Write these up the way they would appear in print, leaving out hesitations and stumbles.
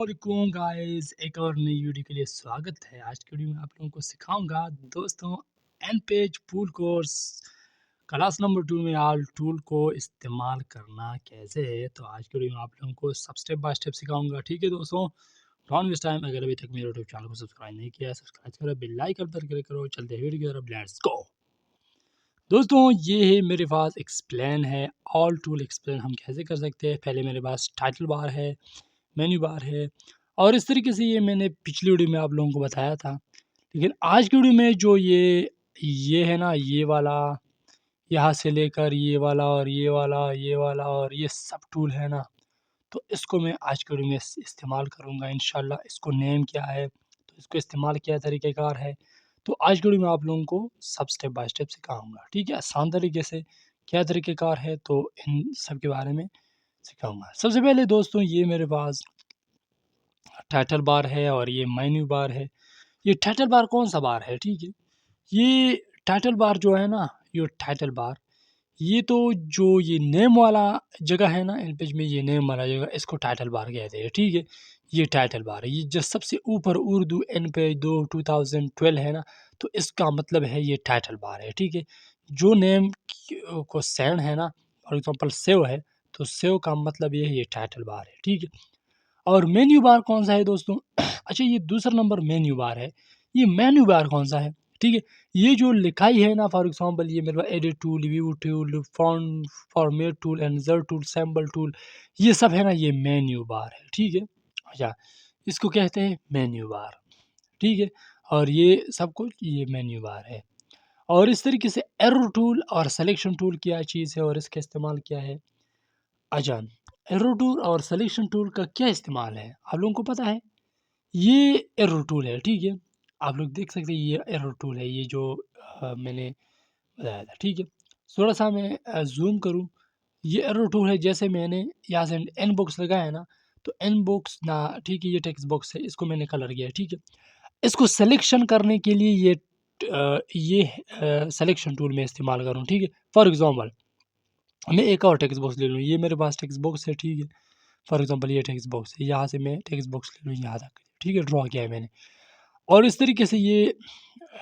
वालेकुम गाइस, एक और नई वीडियो के लिए स्वागत है। आज की वीडियो में आप लोगों को सिखाऊंगा दोस्तों एन पेज पूल कोर्स क्लास नंबर 2 में ऑल टूल को इस्तेमाल करना कैसे है। तो आज की वीडियो में आप लोगों को सब स्टेप बाय स्टेप सिखाऊंगा। ठीक है दोस्तों, डोंट वेस्ट टाइम। अगर अभी तक मेरे यूट्यूब चैनल को सब्सक्राइब नहीं किया है, सब्सक्राइब करो, बेल आइकन पर क्लिक करो। चलते हैं वीडियो की तरफ, लेट्स गो। दोस्तों ये है मेरे पास एक्सप्लेन है, ऑल टूल एक्सप्लेन हम कैसे कर सकते हैं। पहले मेरे पास टाइटल बार है, मेन्यू बार है, और इस तरीके से ये मैंने पिछली वीडियो में आप लोगों को बताया था। लेकिन आज की वीडियो में जो ये है ना, ये वाला, यहाँ से लेकर ये वाला और ये वाला, ये वाला और ये सब टूल है ना, तो इसको मैं आज की वीडियो में इस्तेमाल करूँगा इंशाल्लाह। इसको नेम क्या है, तो इसको इस्तेमाल क्या तरीक़ेकार है, तो आज की वीडियो में आप लोगों को सब स्टेप बाय स्टेप सिखाऊँगा। ठीक है, आसान तरीके से क्या तरीक़ेकार है, तो इन सब के बारे में सिखाऊँगा। सबसे पहले दोस्तों ये मेरे पास टाइटल बार है और ये मेन्यू बार है। ये टाइटल बार कौन-सा बार है, ठीक है? ये टाइटल बार जो है ना, ये टाइटल बार, ये तो जो ये नेम वाला जगह है ना, इन पेज में ये नेम वाला जगह, इसको टाइटल बार कहते हैं। ठीक है, ये टाइटल बार है। ये जो सबसे ऊपर उर्दू एन पेज 2 2012 है ना, तो इसका मतलब है ये टाइटल बार है। ठीक है, जो नेम को सेंड है ना, फॉर एग्जांपल सेव है, तो सेव का मतलब ये टाइटल बार है। ठीक है, और मेन्यू बार कौन-सा है दोस्तों? अच्छा, ये दूसरा नंबर मेन्यू बार है। ये मेन्यू बार कौन-सा है? ठीक है, ये जो लिखाई है ना, फॉर एग्ज़ाम्पल ये मेरे पास edit tool, view tool, font format tool, insert tool, sample tool, ये सब है ना, ये मेन्यू बार है। ठीक है? अच्छा, इसको कहते हैं मेन्यू बार। ठीक है? और ये सब कुछ ये मेन्यू बार है। और इस तरीके से एरो टूल और सिलेक्शन टूल क्या चीज़ है और इसका इस्तेमाल क्या है? अच्छा, एरो टूल और सिलेक्शन टूल का क्या इस्तेमाल है? आप लोगों को पता है? ये एरो टूल है, ठीक है? आप लोग देख सकते हैं ये एरो टूल है, ये जो मैंने बताया था, ठीक है? थोड़ा-सा मैं ज़ूम करूँ, ये एरो टूल है। जैसे मैंने यहाँ से एन बॉक्स लगाया है ना, तो एन बॉक्स ना, ठीक है, ये टेक्स्ट बॉक्स है, इसको मैंने कलर किया है, ठीक है? इसको सिलेक्शन करने के लिए सिलेक्शन टूल मैं इस्तेमाल करूँ, ठीक है? फॉर एग्ज़ाम्पल मैं एक और टेक्स्ट बॉक्स ले लूँ, ये मेरे पास टेक्स्ट बॉक्स है, ठीक है? फॉर एग्ज़ाम्पल ये टेक्स्ट बॉक्स है, यहाँ से मैं टेक्स्ट बॉक्स ले लूँ यहाँ तक, ठीक है? ड्रॉ किया है मैंने। और इस तरीके से ये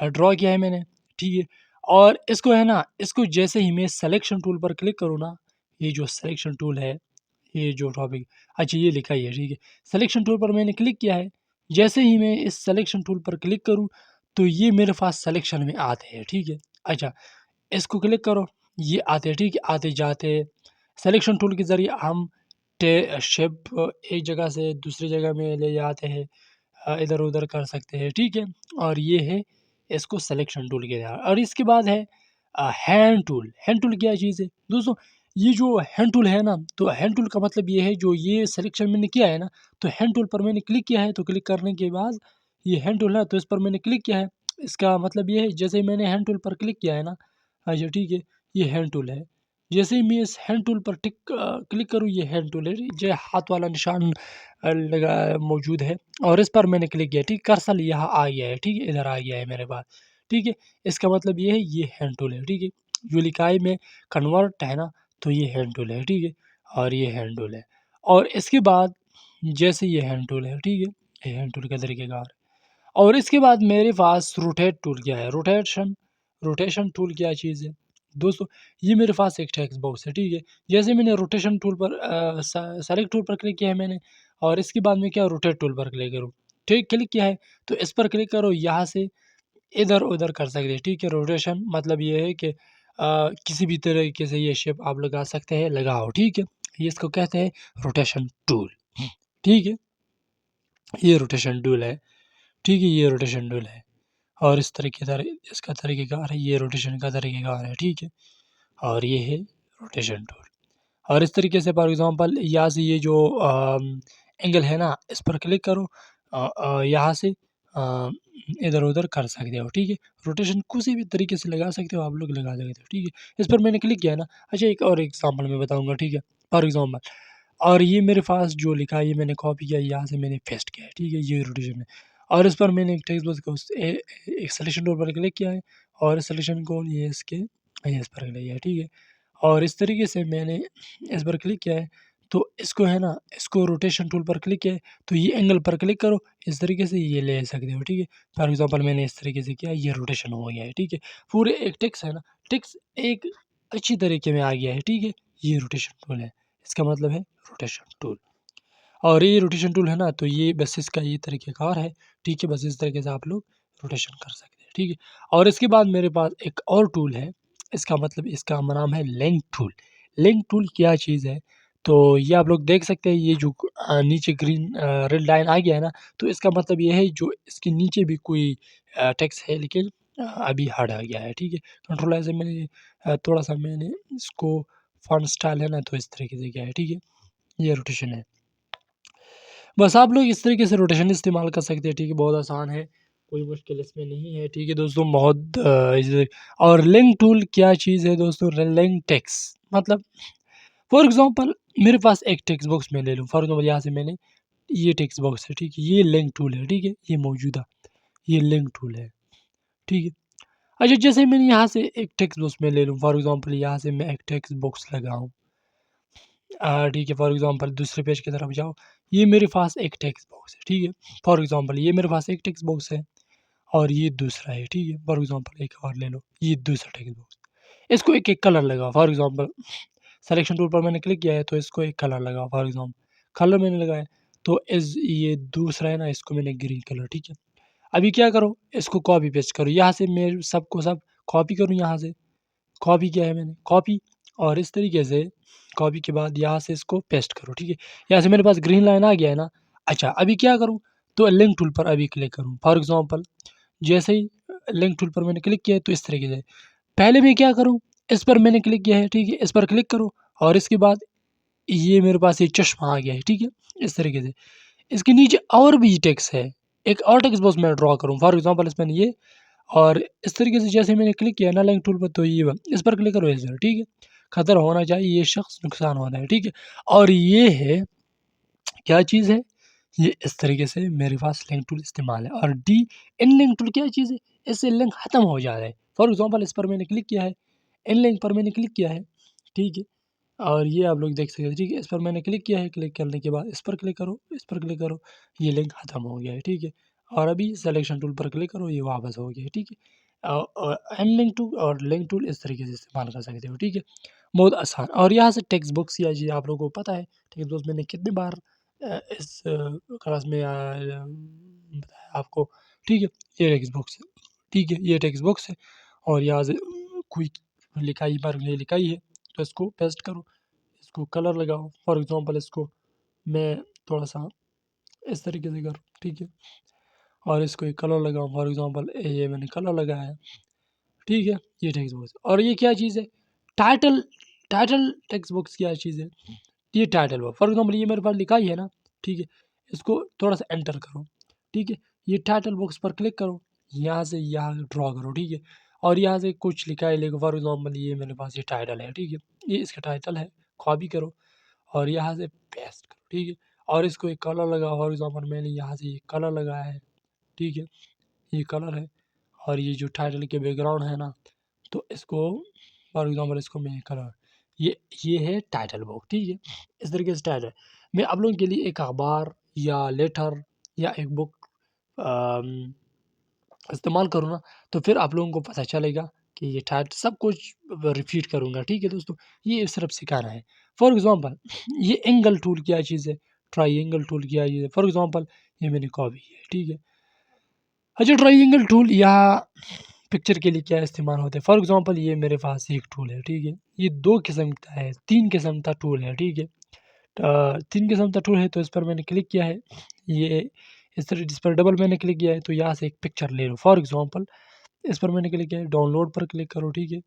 ड्रॉ किया है मैंने, ठीक है? और इसको है ना, इसको जैसे ही मैं सिलेक्शन टूल पर क्लिक करूँ ना, ये जो सिलेक्शन टूल है, ये जो टॉपिक, अच्छा ये लिखा ही है, ठीक है? सिलेक्शन टूल पर मैंने क्लिक किया है, जैसे ही मैं इस सिलेक्शन टूल पर क्लिक करूँ, तो ये मेरे पास सिलेक्शन में आते हैं, ठीक है? अच्छा, इसको क्लिक करो, ये आते हैं, ठीक है? आते-जाते सिलेक्शन टूल के ज़रिए हम शेप एक जगह से दूसरी जगह में ले जाते हैं, इधर-उधर कर सकते हैं, ठीक है? और ये है, इसको सिलेक्शन टूल कहते हैं। और इसके बाद है हैंड टूल। हैंड टूल क्या चीज़ है? दोस्तों ये जो हैंड टूल है ना, तो हैंड टूल का मतलब ये है, जो ये सिलेक्शन मैंने किया है ना, तो हैंड टूल पर मैंने क्लिक किया है, तो क्लिक करने के बाद ये हैंड टूल है, तो इस पर मैंने क्लिक किया है। इसका मतलब ये है, जैसे ही मैंने हैंड टूल पर क्लिक किया है ना, अच्छा ठीक है, ये हैंड टूल है। जैसे ही मैं इस हैंड टूल पर क्लिक करूँ, ये हैंड टूल है, जो हाथ वाला निशान लगा मौजूद है, और इस पर मैंने क्लिक किया, ठीक, कर्सर यहाँ आ गया है, ठीक है, इधर आ गया है मेरे पास, ठीक है। इसका मतलब ये है, ये हैंड टूल है, ठीक है। जो लिखाई में कन्वर्ट है ना, तो ये हैंड टूल है, ठीक है, और ये हैंड टूल है। और इसके बाद जैसे ये हैंड टूल है, ठीक है, ये हैंड टूल का तरीक़ेकार। और इसके बाद मेरे पास रोटेट टूल क्या है? रोटेशन टूल क्या चीज़ है? दोस्तों ये मेरे पास एक टेक्स्ट बॉक्स है, ठीक है। जैसे मैंने रोटेशन टूल पर सेलेक्ट टूल पर क्लिक किया है मैंने, और इसके बाद में क्या रोटेट टूल पर क्लिक करूँ, ठीक, क्लिक किया है, तो इस पर क्लिक करो, यहाँ से इधर-उधर कर सकते हैं, ठीक है। रोटेशन मतलब ये है कि किसी भी तरीके से ये शेप आप लगा सकते हैं, लगाओ, ठीक है। ये इसको कहते हैं रोटेशन टूल, ठीक है। ये रोटेशन टूल है, ठीक है, ये रोटेशन टूल है। और इस इसका तरीक़ेकार है, ये रोटेशन का तरीक़ेकार है, ठीक है। और ये है रोटेशन टूल। और इस तरीके से फॉर एग्ज़ाम्पल यहाँ से ये जो एंगल है ना, इस पर क्लिक करो, यहाँ से इधर-उधर कर सकते हो, ठीक है। रोटेशन किसी भी तरीके से लगा सकते हो, आप लोग लगा सकते हो, ठीक है। इस पर मैंने क्लिक किया है ना। अच्छा, एक और एग्ज़ाम्पल मैं बताऊँगा, ठीक है, फॉर एग्ज़ाम्पल, और ये मेरे पास जो लिखा है, ये मैंने कॉपी किया, यहाँ से मैंने पेस्ट किया है, ठीक है, ये रोटेशन है। और इस पर मैंने एक टेक्स्ट बॉक्स को एक सिलेक्शन टूल पर क्लिक किया है, और सिलेक्शन को ये इसके ये इस पर क्लिक किया है, ठीक है। और इस तरीके से मैंने इस पर क्लिक किया है, तो इसको है ना, इसको रोटेशन टूल पर क्लिक किया है, तो ये एंगल पर क्लिक करो, इस तरीके से ये ले सकते हो, ठीक है। फॉर एग्ज़ाम्पल मैंने इस तरीके से किया, ये रोटेशन हो गया है, ठीक है। पूरे एक टेक्स्ट है ना, टेक्स्ट एक अच्छी तरीके में आ गया है, ठीक है। ये रोटेशन टूल है, इसका मतलब है रोटेशन टूल। और ये रोटेशन टूल है ना, तो ये बस इसका ये तरीक़ेकार है, ठीक है। बस इस तरीके से आप लोग रोटेशन कर सकते हैं, ठीक है। और इसके बाद मेरे पास एक और टूल है, इसका मतलब इसका नाम है लेंथ टूल। लेंथ टूल क्या चीज़ है, तो ये आप लोग देख सकते हैं, ये जो नीचे ग्रीन रेड लाइन आ गया है ना, तो इसका मतलब ये है जो इसके नीचे भी कोई टेक्स्ट है, लेकिन अभी हट आ गया है, ठीक है। कंट्रोल ऐसे मैंने थोड़ा-सा मैंने इसको फ़ॉन्ट स्टाइल है ना, तो इस तरीके से किया है, ठीक है। ये रोटेशन है। बस आप लोग इस तरीके से रोटेशन इस्तेमाल कर सकते हैं, ठीक है। बहुत आसान है, कोई मुश्किल इसमें नहीं है, ठीक है दोस्तों। बहुत और लिंक टूल क्या चीज़ है दोस्तों, लिंक टेक्स्ट मतलब फॉर एग्ज़ाम्पल मेरे पास एक टेक्स्ट बॉक्स मैं ले लूँ, फॉर एग्ज़ाम्पल यहाँ से मैंने ये टेक्स्ट बॉक्स है, ठीक है। ये लिंक टूल है, ठीक है। ये मौजूदा ये लिंक टूल है, ठीक है। अच्छा, जैसे मैंने यहाँ से एक टेक्स्ट बॉक्स में ले लूँ, फॉर एग्ज़ाम्पल यहाँ से मैं एक टेक्स्ट बॉक्स लगाऊँ, ठीक है। फॉर एग्ज़ाम्पल दूसरे पेज की तरफ जाओ, ये मेरे पास एक टेक्स्ट बॉक्स है, ठीक है। फॉर एग्ज़ाम्पल ये मेरे पास एक टेक्स्ट बॉक्स है और ये दूसरा है, ठीक है। फॉर एग्ज़ाम्पल एक और ले लो, ये दूसरा टेक्स्ट बॉक्स। इसको एक-एक कलर लगाओ, फॉर एग्ज़ाम्पल सिलेक्शन टूल पर मैंने क्लिक किया है, तो इसको एक कलर लगाओ, फॉर एग्ज़ाम्पल कलर मैंने लगाया, तो इस ये दूसरा है ना, इसको मैंने ग्रीन कलर, ठीक है। अभी क्या करो, इसको कॉपी पेस्ट करो, यहाँ से मैं सबको सब कॉपी करूँ, यहाँ से कॉपी किया है मैंने, कॉपी और इस तरीके से कॉपी के बाद यहाँ से इसको पेस्ट करो, ठीक है। यहाँ से मेरे पास ग्रीन लाइन आ गया है ना। अच्छा, अभी क्या करूँ, तो लिंक टूल पर अभी क्लिक करूँ, फॉर एग्ज़ाम्पल जैसे ही लिंक टूल पर मैंने क्लिक किया है, तो इस तरीके से पहले मैं क्या करूँ, इस पर मैंने क्लिक किया है, ठीक है। इस पर क्लिक करो और इसके बाद ये मेरे पास ये चश्मा आ गया है, ठीक है। इस तरीके से इसके नीचे और भी टेक्स्ट है, एक और टेक्स्ट बॉक्स मैं ड्रॉ करूँ, फॉर एग्ज़ाम्पल इसमें ये और इस तरीके से जैसे मैंने क्लिक किया ना लिंक टूल पर, तो ये इस पर क्लिक करो, इधर, ठीक है। खतरा होना चाहिए, ये शख्स नुकसान होता है, ठीक है। और ये है क्या चीज़ है, ये इस तरीके से मेरे पास लिंक टूल इस्तेमाल है। और डी इन लिंक टूल क्या चीज़ है, इससे लिंक ख़त्म हो जा रहा है। फॉर एग्ज़ाम्पल इस पर मैंने क्लिक किया है, इन लिंक पर मैंने क्लिक किया है, ठीक है। और ये आप लोग देख सकते हैं, ठीक है। इस पर मैंने क्लिक किया है, क्लिक करने के बाद इस पर क्लिक करो, इस पर क्लिक करो, ये लिंक ख़त्म हो गया है, ठीक है। और अभी सिलेक्शन टूल पर क्लिक करो, ये वापस हो गया है, ठीक है। अनलिंक टूल और लिंक टूल इस तरीके से इस्तेमाल कर सकते हो, ठीक है। बहुत आसान। और यहाँ से टेक्स्ट बॉक्स या जी आप लोगों को पता है, टेक्स्ट बॉक्स मैंने कितनी बार इस क्लास में बताया आपको, ठीक है। ये टेक्स्ट बॉक्स है, ठीक है। ये टेक्स्ट बॉक्स है और यहाँ से कोई लिखाई बार ये लिखाई है, तो इसको पेस्ट करो, इसको कलर लगाओ, फॉर एग्ज़ाम्पल इसको मैं थोड़ा-सा इस तरीके से करूँ, ठीक है। और इसको एक कलर लगाऊँ, फॉर एग्ज़ाम्पल ये मैंने कलर लगाया है, ठीक है। ये टेक्स्ट बॉक्स और ये क्या चीज़ है, टाइटल टाइटल टेक्स्ट बॉक्स क्या चीज़ है, ये टाइटल बॉक्स, फॉर एग्ज़ाम्पल ये मेरे पास लिखा ही है ना, ठीक है। इसको थोड़ा-सा एंटर करो, ठीक है। ये टाइटल बॉक्स पर क्लिक करो, यहाँ से यहाँ ड्रॉ करो, ठीक है। और यहाँ से कुछ लिखा है, लिखो, फॉर एग्ज़ाम्पल ये मेरे पास ये टाइटल है, ठीक है। ये इसका टाइटल है, कॉपी करो और यहाँ से पेस्ट करो, ठीक है। और इसको एक कलर लगाओ, फॉर एग्ज़ाम्पल मैंने यहाँ से ये कलर लगाया है, ठीक है। ये कलर है और ये जो टाइटल के बैकग्राउंड है ना, तो इसको फॉर एग्ज़ाम्पल इसको मैं कलर ये ये है टाइटल बुक, ठीक है। इस तरीके से टाइटल मैं आप लोगों के लिए एक अखबार या लेटर या एक बुक अम, इस्तेमाल करूँ ना, तो फिर आप लोगों को पता चलेगा कि ये टाइट सब कुछ रिपीट करूँगा, ठीक है दोस्तों। ये सिर्फ सिखाना है। फॉर एग्ज़ाम्पल ये एंगल टूल क्या चीज़ है, ट्रायंगल टूल क्या चीज़ है, फॉर एग्ज़ाम्पल ये मैंने कॉपी है, ठीक है। अच्छा, ट्रायंगल टूल या पिक्चर के लिए क्या इस्तेमाल होता है, फॉर एग्ज़ाम्पल ये मेरे पास एक टूल है, ठीक है। ये 2 किस्म का है, 3 किस्म का टूल है, ठीक है। 3 किस्म का टूल है, तो इस पर मैंने क्लिक किया है, ये इस पर डबल मैंने क्लिक किया है, तो यहाँ से एक पिक्चर ले लो, फॉर एग्ज़ाम्पल इस पर मैंने क्लिक किया है, डाउनलोड पर क्लिक करो, ठीक है।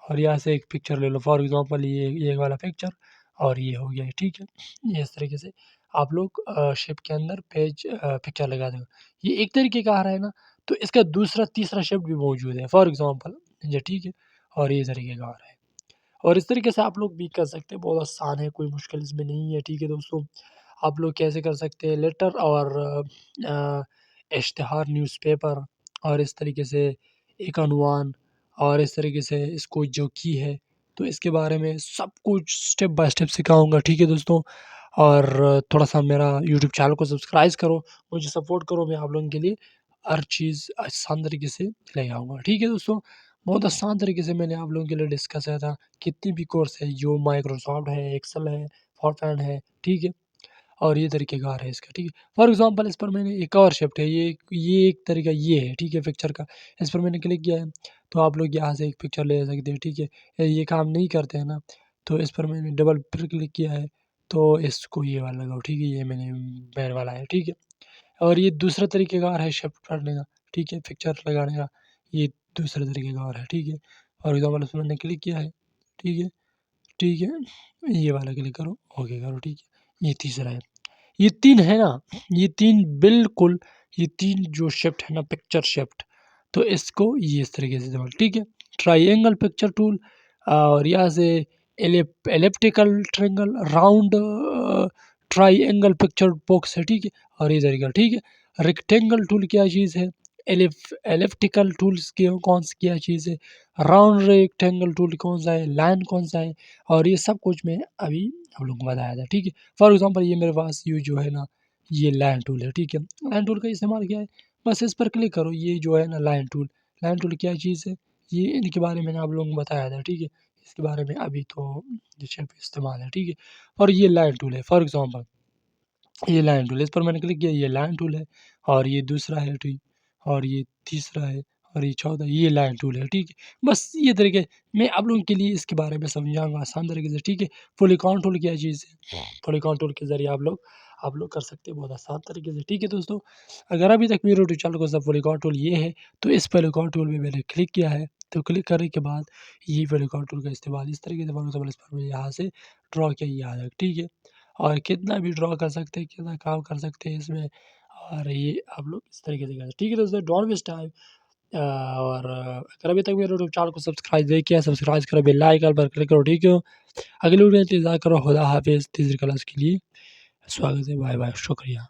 और यहाँ से एक पिक्चर ले लो, फॉर एग्ज़ाम्पल ये वाला पिक्चर और ये हो गया है, ठीक है। ये इस तरीके से आप लोग शेप के अंदर पिक्चर लगा दो। ये एक तरीके का आ रहा है ना, तो इसका दूसरा तीसरा शेप भी मौजूद है, फॉर एग्ज़ाम्पल ये ठीक है। और ये तरीके का आ रहा है और इस तरीके से आप लोग भी कर सकते हैं, बहुत आसान है, कोई मुश्किल इसमें नहीं है, ठीक है दोस्तों। आप लोग कैसे कर सकते हैं, लेटर और इश्तिहार न्यूज़पेपर और इस तरीके से एक अनवान और इस तरीके से इसको जो की है, तो इसके बारे में सब कुछ स्टेप बाय स्टेप सिखाऊँगा, ठीक है दोस्तों। और थोड़ा-सा मेरा यूट्यूब चैनल को सब्सक्राइब करो, मुझे सपोर्ट करो, मैं आप लोगों के लिए हर चीज़ आसान तरीके से ले आऊँगा, ठीक है दोस्तों। बहुत आसान तरीके से मैंने आप लोगों के लिए डिस्कस किया था, कितनी भी कोर्स है, जो माइक्रोसॉफ्ट है, एक्सेल है, फॉरट्रान है, ठीक है? और ये तरीक़ेकार है इसका, ठीक है। फॉर एग्ज़ाम्पल इस पर मैंने एक और शिफ्ट है, ये एक तरीका ये है, ठीक है, पिक्चर का। इस पर मैंने क्लिक किया है, तो आप लोग यहाँ से एक पिक्चर ले सकते हैं, ठीक है। ये काम नहीं करते हैं ना, तो इस पर मैंने डबल फिर क्लिक किया है, तो इसको ये वाला लगाओ, ठीक है, ये मैंने बैन वाला है, ठीक है। और ये दूसरा तरीक़ेकार है शिफ्ट करने का, ठीक है, पिक्चर लगाने का, ये दूसरा तरीक़ेकार है, ठीक है। फॉर एग्ज़ाम्पल इसमें मैंने क्लिक किया है, ठीक है, ठीक है, ये वाला क्लिक करो, ओके करो, ठीक है। ये तीसरा है। ये 3 है ना, ये 3 बिल्कुल, ये 3 जो शिफ्ट है ना पिक्चर शिफ्ट, तो इसको ये इस तरीके से दबाओ, ठीक है। ट्रायंगल पिक्चर टूल और यहाँ से elliptical triangle, round triangle picture box है, ठीक है। और ये तरीका, ठीक है। रेक्टेंगल टूल क्या चीज़ है, एलिप्टिकल टूल्स की कौन सी क्या चीज़ है, राउंड रेक्टेंगल टूल कौन सा है, लाइन कौन सा है, और ये सब कुछ मैं अभी आप लोगों को बताया था, ठीक है। फॉर एग्ज़ाम्पल ये मेरे पास ये जो है ना, ये लाइन टूल है, ठीक है। लाइन टूल का इस्तेमाल क्या है, बस इस पर क्लिक करो, ये जो है ना लाइन टूल क्या चीज़ है, ये इनके बारे में मैंने आप लोगों को बताया था, ठीक है। इसके बारे में अभी तो ये सिर्फ इस्तेमाल है, ठीक है। और ये लाइन टूल है, फॉर एग्ज़ाम्पल ये लाइन टूल है, इस पर मैंने क्लिक किया, ये लाइन टूल है। और ये दूसरा है, ठीक, और ये तीसरा है, और ये चौथा, ये लाइन टूल है, ठीक है। बस ये तरीके मैं आप लोगों के लिए इसके बारे में समझाऊँगा आसान तरीके से, ठीक है। पॉलीगॉन टूल क्या चीज़ है, पॉलीगॉन टूल के ज़रिए आप लोग कर सकते हैं बहुत आसान तरीके से, ठीक है दोस्तों। अगर अभी तक मेरे यूट्यूब चैनल को सब पॉलीगॉन टूल ये है, तो इस पॉलीगॉन टूल में मैंने क्लिक किया है, तो क्लिक करने के बाद ये पॉलीगॉन टूल का इस्तेमाल इस तरीके से फॉर इस पर मैं यहाँ से ड्रॉ किया ये आ जाएगा, ठीक है। और कितना भी ड्रॉ कर सकते हैं, कितना काम कर सकते हैं इसमें, और ये आप लोग इस तरीके से करें, ठीक है दोस्तों। Don't waste time. और अगर अभी तक मेरे यूट्यूब चैनल को सब्सक्राइब नहीं किया, सब्सक्राइब करो, बेल आइकन पर क्लिक करो, ठीक है। अगली वीडियो इंतज़ार करो। खुदा हाफ़िज़। तीसरी क्लास के लिए स्वागत है। बाय बाय, शुक्रिया।